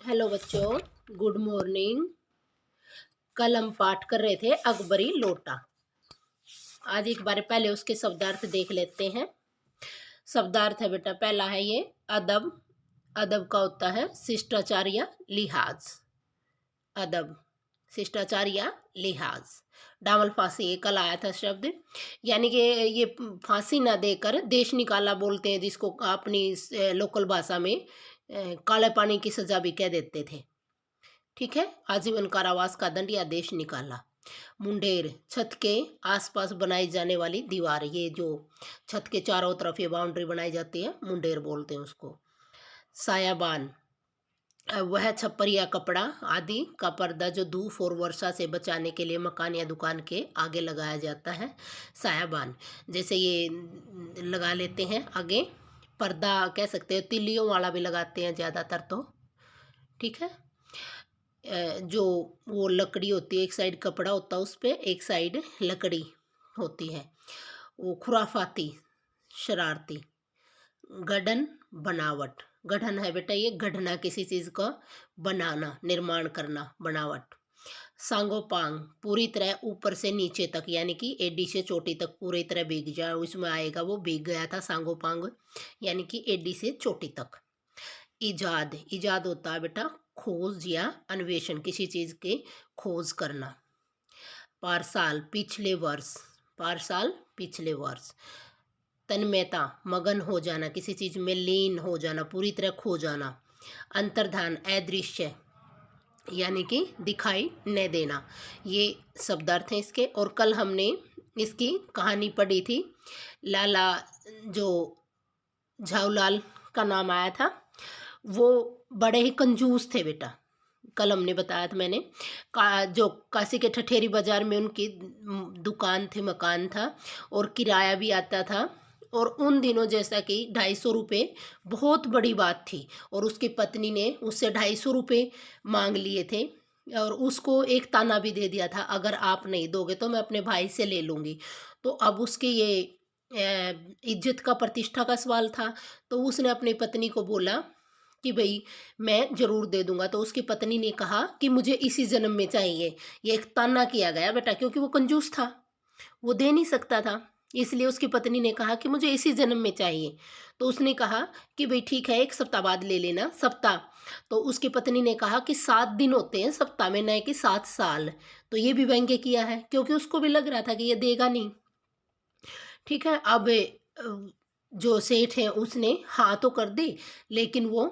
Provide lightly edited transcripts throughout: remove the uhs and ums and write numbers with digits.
Hello बच्चों, good morning. कल हम पाठ कर रहे थे अकबरी लोटा। आज एक बार पहले उसके शब्दार्थ देख लेते हैं। शब्दार्थ है बेटा, पहला है ये अदब। अदब का होता है शिष्टाचार या लिहाज। अदब, शिष्टाचार या लिहाज। डामल फांसी, ये कल आया था शब्द। यानी कि ये फांसी ना देकर देश निकाला बोलते हैं, जिसको अपनी लोकल भाषा में काले पानी की सजा भी कह देते थे। ठीक है, आजीवन कारावास का दंड या देश निकाला। मुंडेर, छत के आसपास बनाई जाने वाली दीवार। ये जो छत के चारों तरफ ये बाउंड्री बनाई जाती है, मुंडेर बोलते हैं उसको। सायाबान, वह छप्पर या कपड़ा आदि का पर्दा जो धूप और वर्षा से बचाने के लिए मकान या दुकान के आगे लगाया जाता है। सायाबान, जैसे ये लगा लेते हैं आगे पर्दा, कह सकते हैं तिल्लियों वाला भी लगाते हैं ज़्यादातर तो। ठीक है, जो वो लकड़ी होती है, एक साइड कपड़ा होता है उस पर, एक साइड लकड़ी होती है। वो खुराफाती, शरारती। गढ़न, बनावट। गढ़न है बेटा ये गढ़ना, किसी चीज़ का बनाना, निर्माण करना, बनावट। सांगोपांग, पूरी तरह ऊपर से नीचे तक, यानी कि एडी से चोटी तक पूरी तरह भीग जाए, उसमें आएगा वो भीग गया था सांगोपांग, यानी कि एडी से चोटी तक। इजाद, इजाद होता है बेटा खोज या अन्वेषण, किसी चीज़ के खोज करना। पारसाल, पिछले वर्ष। पारसाल, पिछले वर्ष। तन्मयता, मगन हो जाना, किसी चीज़ में लीन हो जाना, पूरी तरह खो जाना। अंतर्धान, अदृश्य, यानी कि दिखाई न देना। ये शब्दार्थ हैं इसके। और कल हमने इसकी कहानी पढ़ी थी। लाला, जो झाऊलाल का नाम आया था, वो बड़े ही कंजूस थे बेटा। कल हमने बताया था मैंने, जो काशी के ठठेरी बाजार में उनकी दुकान थी, मकान था, और किराया भी आता था। और उन दिनों जैसा कि 250 रुपये बहुत बड़ी बात थी, और उसकी पत्नी ने उससे 250 रुपये मांग लिए थे, और उसको एक ताना भी दे दिया था, अगर आप नहीं दोगे तो मैं अपने भाई से ले लूँगी। तो अब उसकी ये इज्जत का, प्रतिष्ठा का सवाल था। तो उसने अपनी पत्नी को बोला कि भाई मैं ज़रूर दे दूंगा। तो उसकी पत्नी ने कहा कि मुझे इसी जन्म में चाहिए। ये एक ताना किया गया बेटा, क्योंकि वो कंजूस था, वो दे नहीं सकता था, इसलिए उसकी पत्नी ने कहा कि मुझे इसी जन्म में चाहिए। तो उसने कहा कि भाई ठीक है, 1 सप्ताह बाद ले लेना। सप्ताह, तो उसकी पत्नी ने कहा कि 7 दिन होते हैं सप्ताह में, न कि 7 साल। तो ये भी व्यंग्य किया है, क्योंकि उसको भी लग रहा था कि ये देगा नहीं। ठीक है, अब जो सेठ है उसने हाँ तो कर दी, लेकिन वो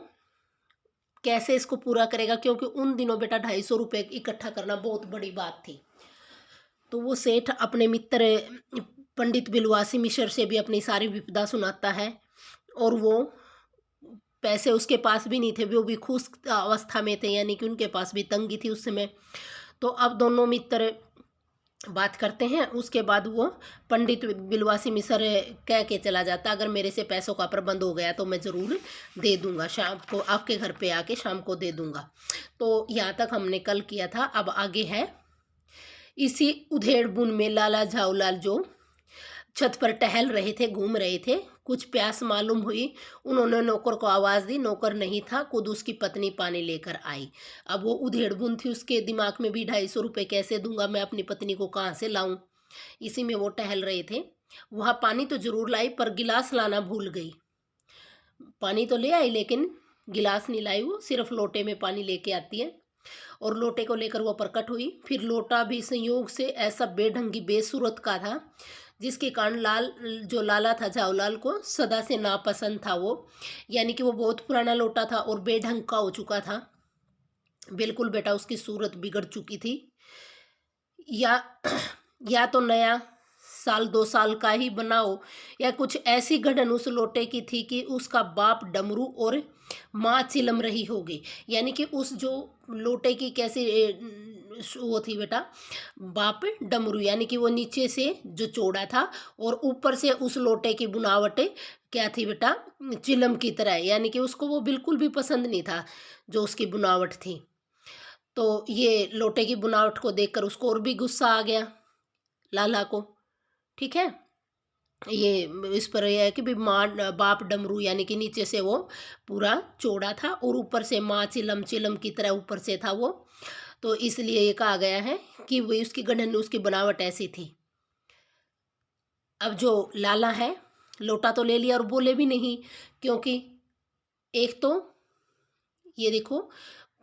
कैसे इसको पूरा करेगा, क्योंकि उन दिनों बेटा 250 रुपये इकट्ठा करना बहुत बड़ी बात थी। तो वो सेठ अपने मित्र पंडित बिलवासी मिश्र से भी अपनी सारी विपदा सुनाता है, और वो पैसे उसके पास भी नहीं थे, वो भी खुश अवस्था में थे, यानी कि उनके पास भी तंगी थी उस समय। तो अब दोनों मित्र बात करते हैं। उसके बाद वो पंडित बिलवासी मिसर कह के चला जाता, अगर मेरे से पैसों का प्रबंध हो गया तो मैं ज़रूर दे दूंगा, शाम को आपके घर पे आके शाम को दे दूंगा। तो यहाँ तक हमने कल किया था। अब आगे है, इसी उधेड़ बुन में लाला झाऊलाल जो छत पर टहल रहे थे, घूम रहे थे, कुछ प्यास मालूम हुई। उन्होंने नौकर को आवाज़ दी, नौकर नहीं था, खुद उसकी पत्नी पानी लेकर आई। अब वो उधेड़बुन थी, उसके दिमाग में भी 250 रुपये कैसे दूंगा मैं, अपनी पत्नी को कहाँ से लाऊं। इसी में वो टहल रहे थे। वहाँ पानी तो जरूर लाई, पर गिलास लाना भूल गई। पानी तो ले आई, लेकिन गिलास नहीं लाई, वो सिर्फ लोटे में पानी लेके आती है, और लोटे को लेकर वो प्रकट हुई। फिर लोटा भी संयोग से ऐसा बेढंगी बेसूरत का था, जिसके कारण जो लाला था झाऊलाल को सदा से नापसंद था वो, यानी कि वो बहुत पुराना लोटा था और बेढंग का हो चुका था। बिल्कुल बेटा उसकी सूरत बिगड़ चुकी थी। या या तो नया साल 2 साल का ही बनाओ, या कुछ ऐसी गढ़न उस लोटे की थी कि उसका बाप डमरू और माँ चिलम रही होगी। यानी कि उस जो लोटे की कैसी वो थी बेटा, बाप डमरू, यानी कि वो नीचे से जो चौड़ा था, और ऊपर से उस लोटे की बुनावट क्या थी बेटा, चिलम की तरह, यानी कि उसको वो बिल्कुल भी पसंद नहीं था जो उसकी बुनावट थी। तो ये लोटे की बुनावट को देखकर उसको और भी गुस्सा आ गया, लाला को। ठीक है, ये इस पर यह है कि भी माँ बाप डमरू, यानी कि नीचे से वो पूरा चौड़ा था और ऊपर से माँ चिलम चिलम की तरह ऊपर से था वो। तो इसलिए ये कहा गया है कि वो उसकी गठन, उसकी बनावट ऐसी थी। अब जो लाला है, लोटा तो ले लिया और बोले भी नहीं, क्योंकि एक तो ये देखो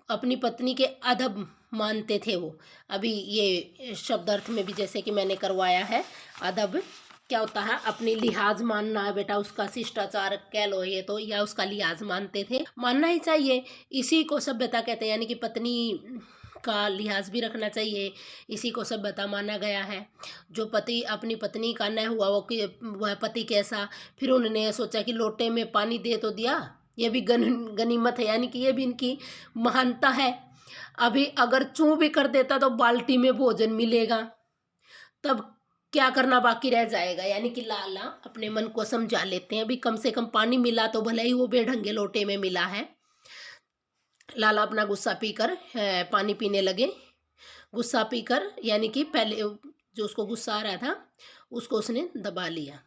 अपनी पत्नी के अदब मानते थे वो। अभी ये शब्द अर्थ में भी जैसे कि मैंने करवाया है, अदब क्या होता है, अपनी लिहाज मानना है बेटा, उसका शिष्टाचार कह लो ये तो, या उसका लिहाज मानते थे, मानना ही चाहिए। इसी को सभ्यता कहते हैं, यानी कि पत्नी का लिहाज भी रखना चाहिए, इसी को सभ्यता माना गया है। जो पति अपनी पत्नी का न हुआ वो कि वह पति कैसा, फिर उन्होंने सोचा कि लोटे में पानी दे तो दिया, ये भी गनीमत है, यानी कि ये भी इनकी महानता है। अभी अगर चूं भी कर देता तो बाल्टी में भोजन मिलेगा, तब क्या करना बाकी रह जाएगा। यानी कि लाला अपने मन को समझा लेते हैं, अभी कम से कम पानी मिला तो भले ही वो बेढंगे लोटे में मिला है। लाला अपना गुस्सा पीकर पानी पीने लगे। गुस्सा पीकर, यानी कि पहले जो उसको गुस्सा आ रहा था उसको उसने दबा लिया।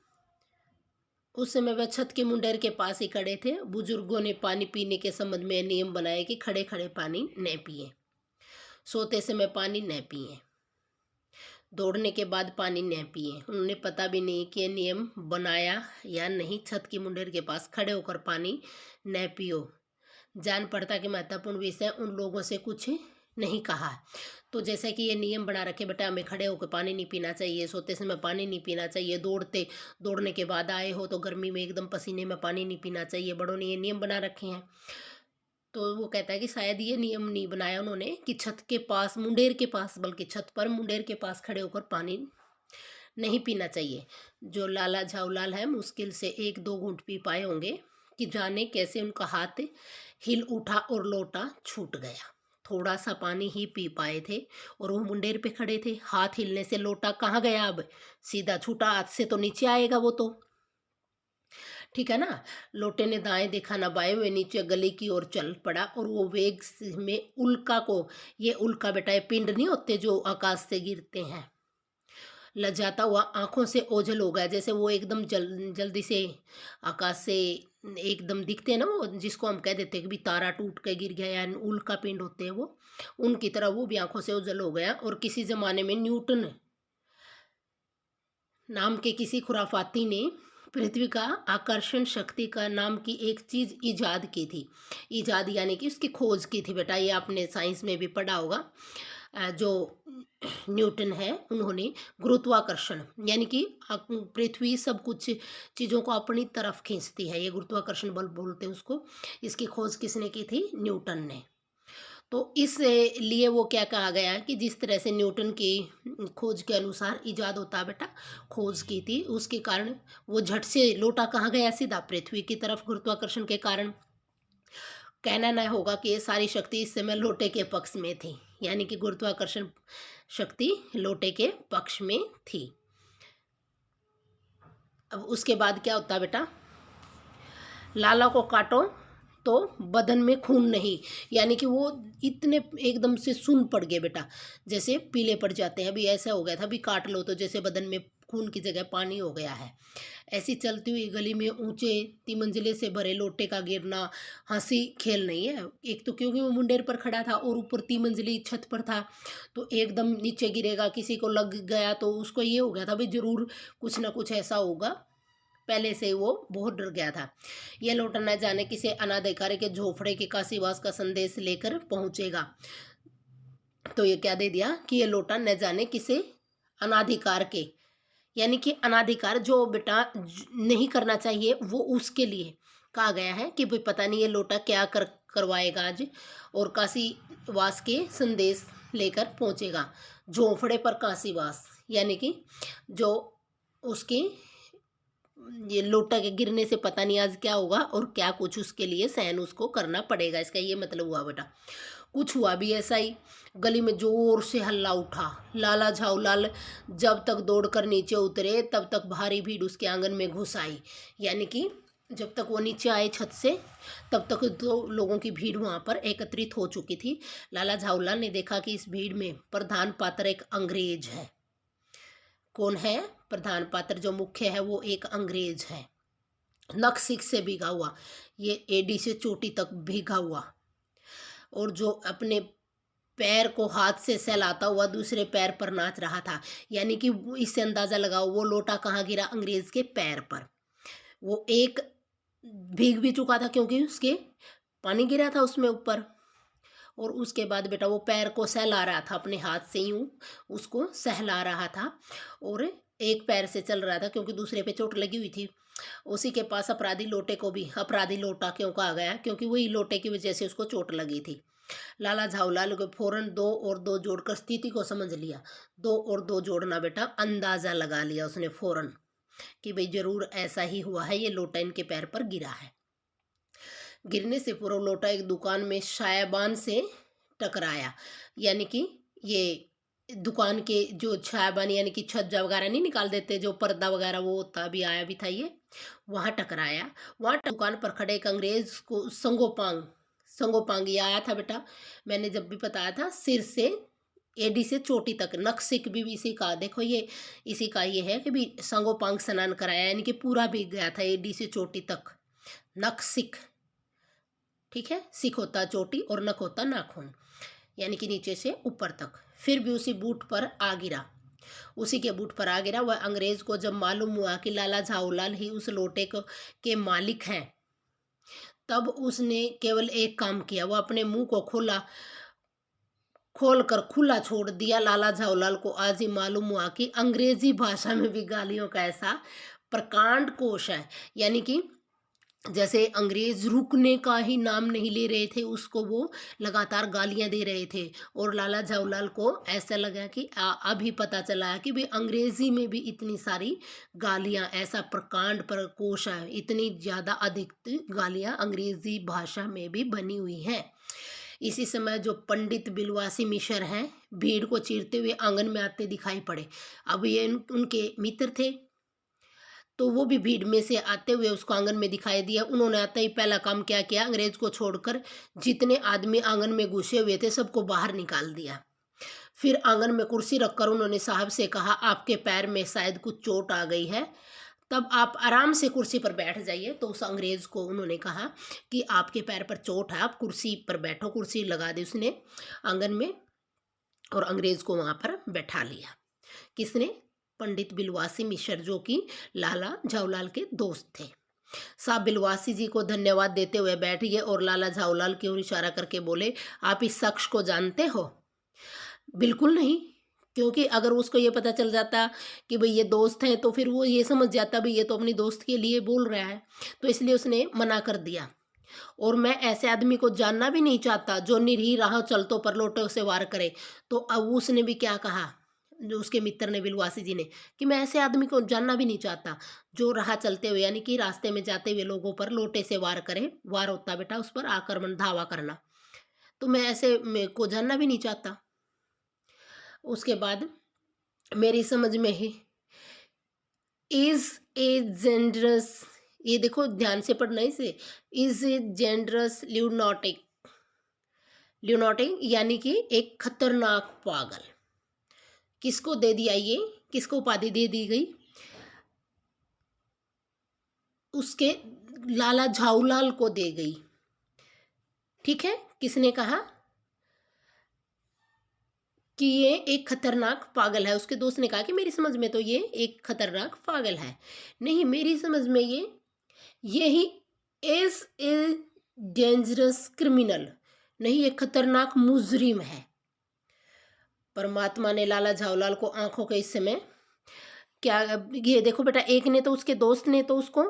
उस समय वह छत के मुंडेर के पास ही खड़े थे। बुजुर्गों ने पानी पीने के संबंध में नियम बनाए कि खड़े खड़े पानी न पिए, सोते समय पानी न पिए, दौड़ने के बाद पानी न पिए। उन्होंने पता भी नहीं कि ये नियम बनाया या नहीं। छत की मुंडेर के पास खड़े होकर पानी न पियो, जान पड़ता कि महत्वपूर्ण विषय उन लोगों से कुछ नहीं कहा। तो जैसे कि ये नियम बना रखे बेटा, हमें खड़े होकर पानी नहीं पीना चाहिए, सोते समय पानी नहीं पीना चाहिए, दौड़ने के बाद आए हो तो गर्मी में एकदम पसीने में पानी नहीं पीना चाहिए, बड़ों ने ये नियम बना रखे हैं। तो वो कहता है कि शायद ये नियम नहीं बनाया उन्होंने कि छत के पास, मुंडेर के पास, बल्कि छत पर मुंडेर के पास खड़े होकर पानी नहीं पीना चाहिए। जो लाला झाऊलाल है मुश्किल से एक दो घूंट पी पाए होंगे कि जाने कैसे उनका हाथ हिल उठा और लोटा छूट गया। थोड़ा सा पानी ही पी पाए थे और वो मुंडेर पे खड़े थे। हाथ हिलने से लोटा कहाँ गया, अब सीधा छूटा, हाथ से तो नीचे आएगा वो तो, ठीक है ना। लोटे ने दाएं देखा ना बाएं, वे नीचे गली की ओर चल पड़ा और वो वेग में उल्का को, ये उल्का बेटा ये पिंड नहीं होते जो आकाश से गिरते हैं, लजाता हुआ आंखों से ओझल हो गया। जैसे वो एकदम जल्दी से आकाश से एकदम दिखते हैं ना, वो जिसको हम कह देते हैं कि भी तारा टूट के गिर गया, या उल्का पिंड होते हैं वो, उनकी तरह वो भी आंखों से ओझल हो गया। और किसी जमाने में न्यूटन नाम के किसी खुराफाती ने पृथ्वी का आकर्षण शक्ति का नाम की एक चीज ईजाद की थी। ईजाद यानी कि उसकी खोज की थी बेटा, ये आपने साइंस में भी पढ़ा होगा। जो न्यूटन है उन्होंने गुरुत्वाकर्षण, यानी कि पृथ्वी सब कुछ चीज़ों को अपनी तरफ खींचती है, ये गुरुत्वाकर्षण बल बोलते हैं उसको। इसकी खोज किसने की थी, न्यूटन ने। तो इस लिए वो क्या कहा गया है कि जिस तरह से न्यूटन की खोज के अनुसार इजाद होता है बेटा, खोज की थी, उसके कारण वो झट से लोटा कहाँ गया, सीधा पृथ्वी की तरफ, गुरुत्वाकर्षण के कारण। कहना न होगा कि ये सारी शक्ति इस समय लोटे के पक्ष में थी, यानी कि गुरुत्वाकर्षण शक्ति लोटे के पक्ष में थी। अब उसके बाद क्या होता है बेटा, लाला को काटो तो बदन में खून नहीं, यानी कि वो इतने एकदम से सुन्न पड़ गए बेटा, जैसे पीले पड़ जाते हैं। अभी ऐसा हो गया था, अभी काट लो तो जैसे बदन में खून की जगह पानी हो गया है। ऐसी चलती हुई गली में ऊंचे तिमंजिले से भरे लोटे का गिरना हंसी खेल नहीं है। एक तो क्योंकि वो मुंडेर पर खड़ा था और ऊपर तिमंजिली छत पर था, तो एकदम नीचे गिरेगा, किसी को लग गया तो उसको ये हो गया था भाई जरूर कुछ ना कुछ ऐसा होगा, पहले से वो बहुत डर गया था। यह लोटा न जाने किसी अनाधिकारी के झोपड़े के काशीवास का संदेश लेकर पहुंचेगा। तो ये क्या दे दिया कि ये लोटा न जाने किसी अनाधिकार के, यानी कि अनाधिकार जो बेटा नहीं करना चाहिए वो उसके लिए कहा गया है कि भाई पता नहीं ये लोटा क्या करवाएगा आज, और काशीवास के संदेश लेकर पहुंचेगा। झोंपड़े पर काशीवास, यानी कि जो उसकी ये लोटा के गिरने से पता नहीं आज क्या होगा और क्या कुछ उसके लिए सहन उसको करना पड़ेगा, इसका ये मतलब हुआ बेटा। कुछ हुआ भी ऐसा ही, गली में जोर से हल्ला उठा। लाला झाऊलाल जब तक दौड़कर नीचे उतरे तब तक भारी भीड़ उसके आंगन में घुस आई, यानी कि जब तक वो नीचे आए छत से तब तक दो लोगों की भीड़ वहाँ पर एकत्रित हो चुकी थी। लाला झाऊलाल ने देखा कि इस भीड़ में प्रधान पात्र एक अंग्रेज है। कौन है, प्रधान पात्र जो मुख्य है वो एक अंग्रेज है, नख सिख से भीगा हुआ, ये एडी से चोटी तक भीगा हुआ, और जो अपने पैर को हाथ से सहलाता हुआ दूसरे पैर पर नाच रहा था। यानी कि इससे अंदाजा लगाओ वो लोटा कहाँ गिरा, अंग्रेज के पैर पर। वो एक भीग भी चुका था क्योंकि उसके पानी गिरा था उसमें ऊपर, और उसके बाद बेटा वो पैर को सहला रहा था, अपने हाथ से यूं उसको सहला रहा था, और एक पैर से चल रहा था क्योंकि दूसरे पे चोट लगी हुई थी। उसी के पास अपराधी लोटे को भी अपराधी लोटा क्यों कहा गया, क्योंकि वही लोटे की वजह से उसको चोट लगी थी। लाला झाऊलाल को फौरन 2 और 2 जोड़कर स्थिति को समझ लिया। 2 और 2 जोड़ना बेटा अंदाजा लगा लिया उसने फौरन कि भाई जरूर ऐसा ही हुआ है, ये लोटा इनके पैर पर गिरा है। गिरने से पूर्व लोटा एक दुकान में शायाबान से टकराया। यानी कि ये दुकान के जो छायाबान यानी कि छज्जा वगैरह नहीं निकाल देते, जो पर्दा वगैरह वो होता भी आया भी था, ये वहाँ टकराया। वहाँ दुकान पर खड़े एक अंग्रेज को संगोपांग ये आया था बेटा, मैंने जब भी बताया था, सिर से एडी से चोटी तक, नख सिख भी इसी का, देखो ये इसी का ये है कि भी संगोपांग स्नान कराया, यानी कि पूरा भीग गया था एडी से चोटी तक, नख सिख, ठीक है, सिख होता चोटी और नख होता नाखून, यानी कि नीचे से ऊपर तक। फिर भी उसी बूट पर आ गिरा, उसी के बूट पर आ गिरा। वह अंग्रेज को जब मालूम हुआ कि लाला झाऊलाल ही उस लोटे के मालिक हैं, तब उसने केवल एक काम किया, वह अपने मुंह को खोलकर खुला छोड़ दिया। लाला झाऊलाल को आज ही मालूम हुआ कि अंग्रेजी भाषा में भी गालियों का ऐसा प्रकांड कोश है। यानी कि जैसे अंग्रेज रुकने का ही नाम नहीं ले रहे थे, उसको वो लगातार गालियां दे रहे थे, और लाला झाऊलाल को ऐसा लगा कि अभी पता चला है कि भाई अंग्रेजी में भी इतनी सारी गालियां, ऐसा प्रकांड पर कोश है, इतनी ज़्यादा अधिक गालियां अंग्रेजी भाषा में भी बनी हुई हैं। इसी समय जो पंडित बिलवासी मिश्र हैं, भीड़ को चीरते हुए आंगन में आते दिखाई पड़े। अब ये उनके मित्र थे, तो वो भी भीड़ में से आते हुए उसको आंगन में दिखाई दिया। उन्होंने आते ही पहला काम क्या किया, अंग्रेज को छोड़कर जितने आदमी आंगन में घुसे हुए थे सबको बाहर निकाल दिया। फिर आंगन में कुर्सी रखकर उन्होंने साहब से कहा, आपके पैर में शायद कुछ चोट आ गई है, तब आप आराम से कुर्सी पर बैठ जाइए। तो उस अंग्रेज को उन्होंने कहा कि आपके पैर पर चोट है, आप कुर्सी पर बैठो। कुर्सी लगा दी उसने आंगन में, और अंग्रेज को वहां पर बैठा लिया। किसने? पंडित बिलवासी मिश्र, जो कि लाला झाऊलाल के दोस्त थे। साहब बिलवासी जी को धन्यवाद देते हुए बैठ गए और लाला झाऊलाल की ओर इशारा करके बोले, आप इस शख्स को जानते हो? बिल्कुल नहीं, क्योंकि अगर उसको ये पता चल जाता कि भाई ये दोस्त हैं तो फिर वो ये समझ जाता भाई ये तो अपनी दोस्त के लिए बोल रहा है, तो इसलिए उसने मना कर दिया। और मैं ऐसे आदमी को जानना भी नहीं चाहता जो निरीह राह चलतों पर लोटों से वार करे। तो अब उसने भी क्या कहा, जो उसके मित्र ने, बिलवासी जी ने, कि मैं ऐसे आदमी को जानना भी नहीं चाहता जो राह चलते हुए यानी कि रास्ते में जाते हुए लोगों पर लोटे से वार करे। वार होता बेटा उस पर आक्रमण, धावा करना, तो मैं ऐसे को जानना भी नहीं चाहता। उसके बाद मेरी समझ में ही इज ए जेंडरस, ये देखो ध्यान से पढ़ना इसे, इज ए जेंडरस ल्यूनाटिक, ल्यूनाटिक यानी कि एक खतरनाक पागल। किसको दे दिया ये, किसको उपाधि दे दी गई? उसके लाला झाऊलाल को दे गई। ठीक है, किसने कहा कि ये एक खतरनाक पागल है? उसके दोस्त ने कहा कि मेरी समझ में तो ये एक खतरनाक पागल है। नहीं, मेरी समझ में ये he is a dangerous criminal, नहीं ये खतरनाक मुजरिम है। परमात्मा ने लाला झाऊलाल को आंखों के इस समय क्या, ये देखो बेटा, एक ने तो, उसके दोस्त ने तो उसको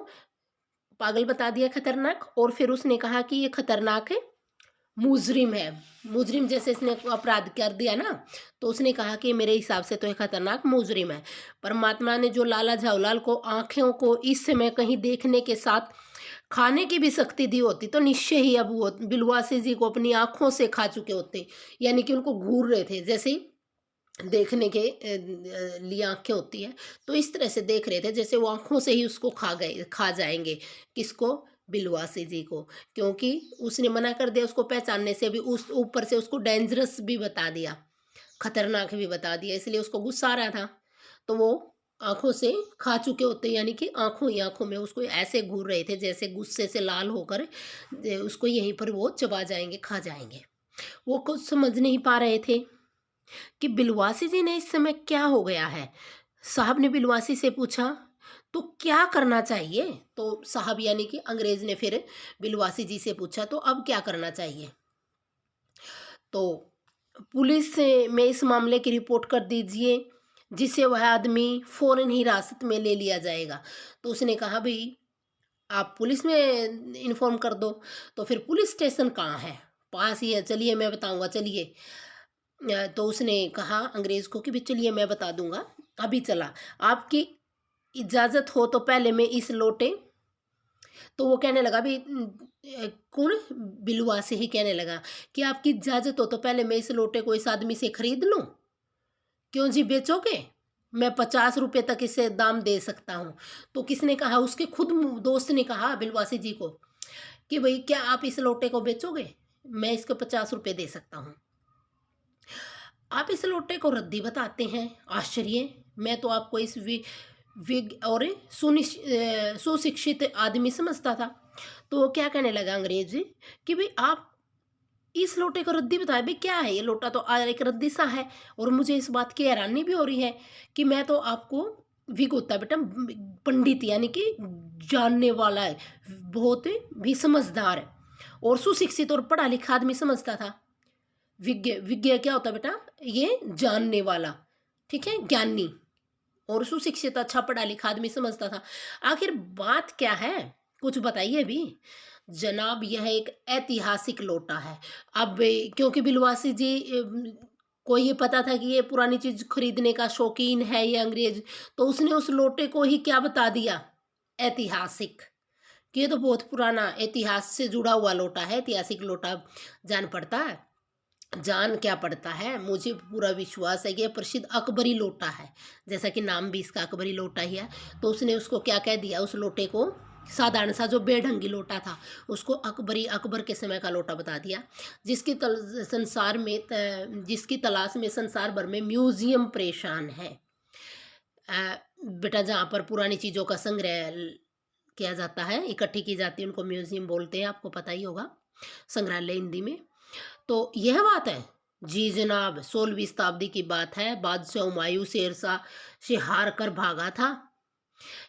पागल बता दिया, खतरनाक, और फिर उसने कहा कि ये खतरनाक है, मुजरिम है। मुजरिम जैसे इसने अपराध कर दिया ना, तो उसने कहा कि मेरे हिसाब से तो ये खतरनाक मुजरिम है। परमात्मा ने जो लाला झाऊलाल को आंखों को इस समय कहीं देखने के साथ खाने की भी शक्ति दी होती तो निश्चय ही अब वो बिलवासी जी को अपनी आंखों से खा चुके होते। यानी कि उनको घूर रहे थे, जैसे देखने के लिए आंखें होती है, तो इस तरह से देख रहे थे जैसे वो आंखों से ही उसको खा जाएंगे। किसको? बिलवासी जी को, क्योंकि उसने मना कर दिया उसको पहचानने से भी, उस ऊपर से उसको डेंजरस भी बता दिया, खतरनाक भी बता दिया, इसलिए उसको गुस्सा आ रहा था। तो वो आँखों से खा चुके होते हैं, यानी कि आँखों ही आँखों में उसको ऐसे घूर रहे थे जैसे गुस्से से लाल होकर उसको यहीं पर वो चबा जाएँगे, खा जाएँगे। वो कुछ समझ नहीं पा रहे थे कि बिलवासी जी ने इस समय क्या हो गया है? साहब ने बिलवासी से पूछा, "तो क्या करना चाहिए?" तो साहब यानी कि अंग्रेज़ ने फिर बिलवासी जी से पूछा, "तो अब क्या करना चाहिए?" तो पुलिस से में इस मामले की रिपोर्ट कर दीजिए, जिससे वह आदमी फ़ौरन हिरासत में ले लिया जाएगा। तो उसने कहा, "भई, आप पुलिस में इन्फ़ॉर्म कर दो।" तो फिर पुलिस स्टेशन कहाँ है? पास ही है, चलिए मैं बताऊँगा, चलिए। तो उसने कहा अंग्रेज़ को कि भई चलिए मैं बता दूँगा, अभी चला। आपकी इजाज़त हो तो पहले मैं इस लोटे। तो वो कहने लगा भी कौन? बिलुआ से ही कहने लगा कि आपकी इजाज़त हो तो पहले मैं इस लोटे को इस आदमी से खरीद लूँ? क्यों जी बेचोगे? मैं 50 रुपए तक इसे दाम दे सकता हूँ। तो किसने कहा? उसके खुद दोस्त ने कहा बिलवासी जी को कि भई क्या आप इस लोटे को बेचोगे? मैं इसके 50 रुपए दे सकता हूँ। आप इस लोटे को रद्दी बताते हैं, आश्चर्य! मैं तो आपको इस विग और सुशिक्षित आदमी समझता था। तो वो क्या कहने लगा अंग्रेज़ कि भई आप इस लोटे को रद्दी बताएँ, भई क्या है ये लोटा? तो एक रद्दी सा है। और मुझे इस बात की हैरानी भी हो रही है कि मैं तो आपको विग होता है बेटा, पंडित यानी कि जानने वाला है, बहुत भी समझदार है और सुशिक्षित और पढ़ा लिखा आदमी समझता था। विज्ञ विज्ञ क्या होता है बेटा? ये जानने वाला, ठीक है? ज्ञानी और सुशिक्षित अच्छा पढ़ा लिखा आदमी समझता था। आखिर बात क्या है? कुछ बताइए भी। जनाब यह एक ऐतिहासिक लोटा है। अब क्योंकि बिलवासी जी को ये पता था कि ये पुरानी चीज़ खरीदने का शौकीन है ये अंग्रेज़, तो उसने उस लोटे को ही क्या बता दिया? ऐतिहासिक। कि ये तो बहुत पुराना इतिहास से जुड़ा हुआ लोटा है, ऐतिहासिक लोटा जान पड़ता है। जान क्या पड़ता है, मुझे पूरा विश्वास है कि ये प्रसिद्ध अकबरी लोटा है, जैसा कि नाम भी इसका अकबरी लोटा ही है। तो उसने उसको क्या कह दिया, उस लोटे को साधारण सा जो बेढंगी लोटा था उसको अकबरी, अकबर के समय का लोटा बता दिया, जिसकी संसार में जिसकी तलाश में संसार भर में म्यूजियम परेशान है। बेटा जहाँ पर पुरानी चीज़ों का संग्रह किया जाता है, इकट्ठी की जाती है, उनको म्यूजियम बोलते हैं, आपको पता ही होगा, संग्रहालय हिंदी में। तो यह बात है? जी जनाब, 16वीं शताब्दी की बात है। बादशाह हुमायूँ शेरशाह से हार कर भागा था।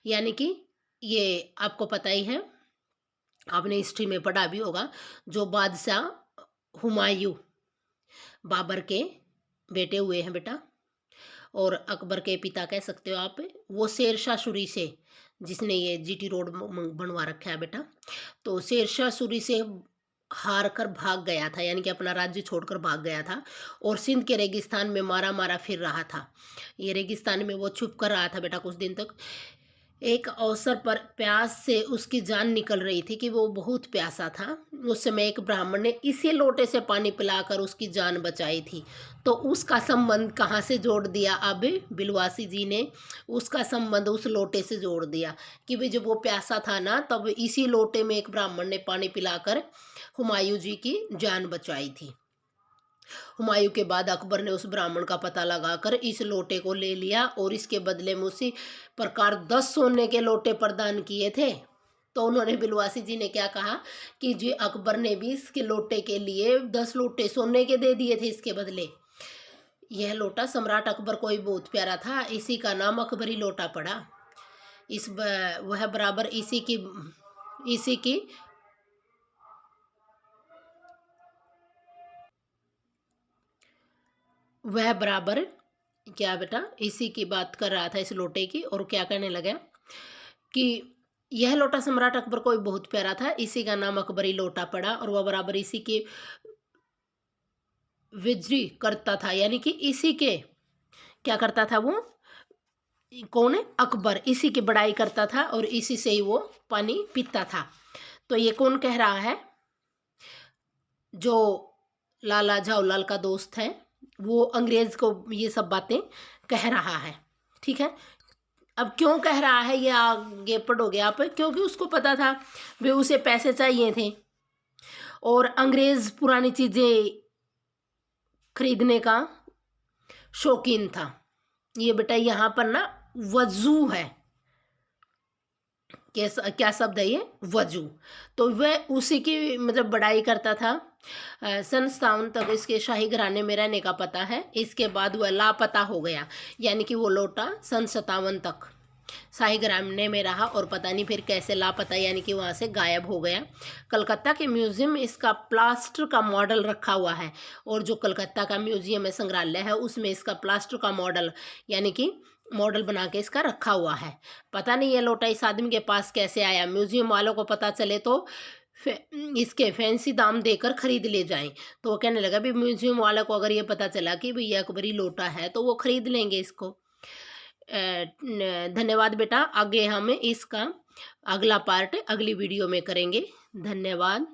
यानी कि ये आपको पता ही है, आपने हिस्ट्री में पढ़ा भी होगा, जो बादशाह हुमायूँ बाबर के बेटे हुए हैं बेटा, और अकबर के पिता कह सकते हो आप, वो शेरशाह सूरी से, जिसने ये जीटी रोड बनवा रखा है बेटा, तो शेरशाह सूरी से हार कर भाग गया था, यानी कि अपना राज्य छोड़कर भाग गया था और सिंध के रेगिस्तान में मारा मारा फिर रहा था। ये रेगिस्तान में वो छुप कर रहा था बेटा कुछ दिन तक। एक अवसर पर प्यास से उसकी जान निकल रही थी कि वो बहुत प्यासा था। उस समय एक ब्राह्मण ने इसी लोटे से पानी पिलाकर उसकी जान बचाई थी। तो उसका संबंध कहाँ से जोड़ दिया? अब बिलवासी जी ने उसका संबंध उस लोटे से जोड़ दिया कि भाई जब वो प्यासा था ना, तब इसी लोटे में एक ब्राह्मण ने पानी पिलाकर हुमायूं जी की जान बचाई थी। हुमायूं के बाद अकबर ने उस ब्राह्मण का पता लगाकर इस लोटे को ले लिया और इसके बदले में उसी प्रकार 10 सोने के लोटे प्रदान किए थे। तो उन्होंने बिलवासी जी ने क्या कहा कि जी अकबर ने भी इसके लोटे के लिए 10 लोटे सोने के दे दिए थे इसके बदले। यह लोटा सम्राट अकबर को ही बहुत प्यारा था, इसी का नाम अकबरी लोटा पड़ा। वह बराबर इसी की वह बराबर क्या बेटा, इसी की बात कर रहा था इस लोटे की, और क्या कहने लगा कि यह लोटा सम्राट अकबर को भी बहुत प्यारा था, इसी का नाम अकबरी लोटा पड़ा और वह बराबर इसी की विज्री करता था, यानी कि इसी के क्या करता था वो, कौन है? अकबर इसी की बड़ाई करता था और इसी से ही वो पानी पीता था। तो ये कौन कह रहा है? जो लाला झाऊलाल का दोस्त है, वो अंग्रेज को ये सब बातें कह रहा है, ठीक है। अब क्यों कह रहा है ये आगे पढ़ोगे आप, क्योंकि उसको पता था वे उसे पैसे चाहिए थे और अंग्रेज पुरानी चीजें खरीदने का शौकीन था। ये बेटा यहाँ पर ना वजू है। क्या शब्द है ये? वजू। तो वह उसी की मतलब बड़ाई करता था। सन 57 तक इसके शाही घराने में रहने का पता है। इसके बाद वह लापता हो गया, यानी कि वो लोटा सन 57 तक शाही घराने में रहा और पता नहीं फिर कैसे लापता, यानी कि वहाँ से गायब हो गया। कलकत्ता के म्यूजियम में इसका प्लास्टर का मॉडल रखा हुआ है, और जो कलकत्ता का म्यूजियम है, संग्रहालय है, उसमें इसका प्लास्टर का मॉडल यानी कि मॉडल बना के इसका रखा हुआ है। पता नहीं ये लोटा इस आदमी के पास कैसे आया। म्यूजियम वालों को पता चले तो इसके फैंसी दाम देकर खरीद ले जाएं। तो वो कहने लगा भी म्यूजियम वालों को अगर ये पता चला कि भैया अकबरी लोटा है तो वो खरीद लेंगे इसको। धन्यवाद बेटा। आगे हम इसका अगला पार्ट अगली वीडियो में करेंगे। धन्यवाद।